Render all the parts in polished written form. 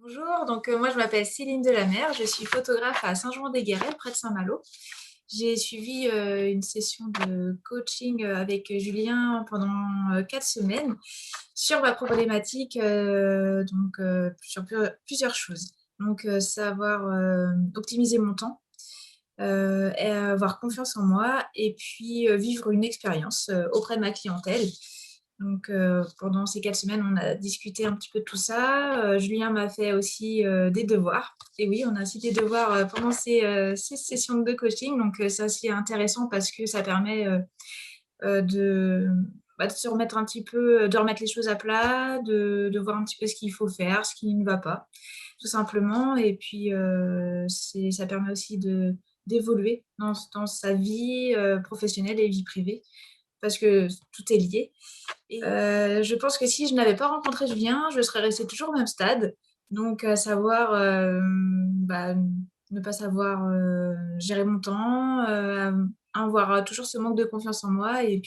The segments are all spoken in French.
Bonjour, moi je m'appelle Céline Delamer, je suis photographe à Saint-Jean-des-Guéret, près de Saint-Malo. J'ai suivi une session de coaching avec Julien pendant 4 semaines sur ma problématique, sur plusieurs choses. Savoir optimiser mon temps, et avoir confiance en moi et puis vivre une expérience auprès de ma clientèle. Pendant ces 4 semaines, on a discuté un petit peu de tout ça. Julien m'a fait aussi des devoirs. Et oui, on a aussi des devoirs pendant ces sessions de coaching. C'est assez intéressant parce que ça permet de, de se remettre un petit peu, de remettre les choses à plat, de voir un petit peu ce qu'il faut faire, ce qui ne va pas, tout simplement. Et puis, ça permet aussi d'évoluer dans sa vie professionnelle et vie privée parce que tout est lié. Et je pense que si je n'avais pas rencontré Julien, je serais restée toujours au même stade. À savoir, ne pas savoir gérer mon temps, avoir toujours ce manque de confiance en moi de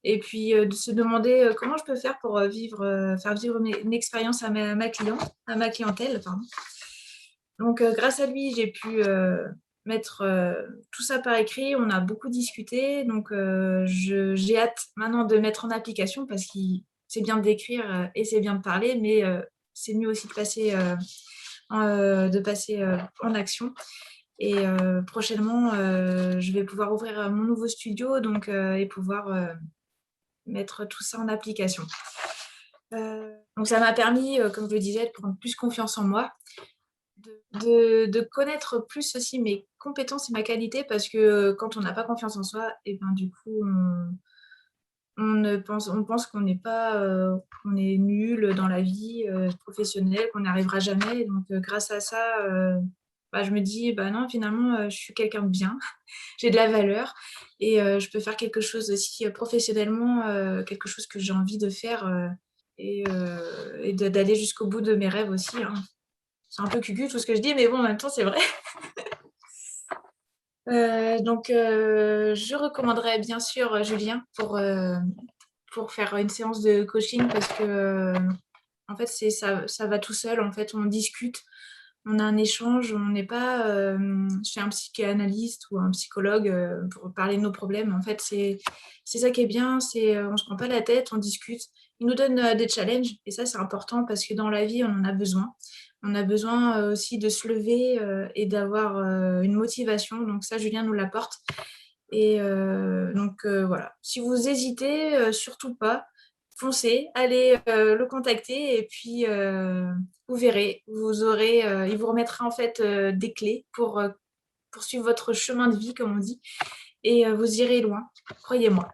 se demander comment je peux faire pour faire vivre une expérience à ma clientèle, pardon. Grâce à lui, j'ai pu mettre tout ça par écrit. On a beaucoup discuté. J'ai hâte maintenant de mettre en application parce que c'est bien d'écrire et c'est bien de parler, mais c'est mieux aussi de passer en action. Et prochainement, je vais pouvoir ouvrir mon nouveau studio et pouvoir mettre tout ça en application. Ça m'a permis, comme je le disais, de prendre plus confiance en moi, de connaître plus aussi mes compétences et ma qualité parce que quand on n'a pas confiance en soi, et ben du coup on pense qu'on n'est pas qu'on est nul dans la vie professionnelle, qu'on n'y arrivera jamais. Grâce à ça, je me dis bah non finalement je suis quelqu'un de bien, j'ai de la valeur et je peux faire quelque chose aussi professionnellement, quelque chose que j'ai envie de faire d'aller jusqu'au bout de mes rêves aussi, hein. C'est un peu cucu tout ce que je dis, mais bon, en même temps, c'est vrai. Je recommanderais bien sûr Julien pour faire une séance de coaching parce que, en fait, ça va tout seul. En fait, on discute, on a un échange, on n'est pas chez un psychanalyste ou un psychologue pour parler de nos problèmes. En fait, c'est ça qui est bien, on se prend pas la tête, on discute. Il nous donne des challenges et ça, c'est important parce que dans la vie, on en a besoin. On a besoin aussi de se lever et d'avoir une motivation. Donc ça, Julien nous l'apporte. Voilà. Si vous hésitez, surtout pas, foncez, allez le contacter et puis vous verrez, il vous remettra en fait des clés pour poursuivre votre chemin de vie, comme on dit, et vous irez loin, croyez-moi.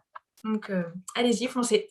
Allez-y, foncez.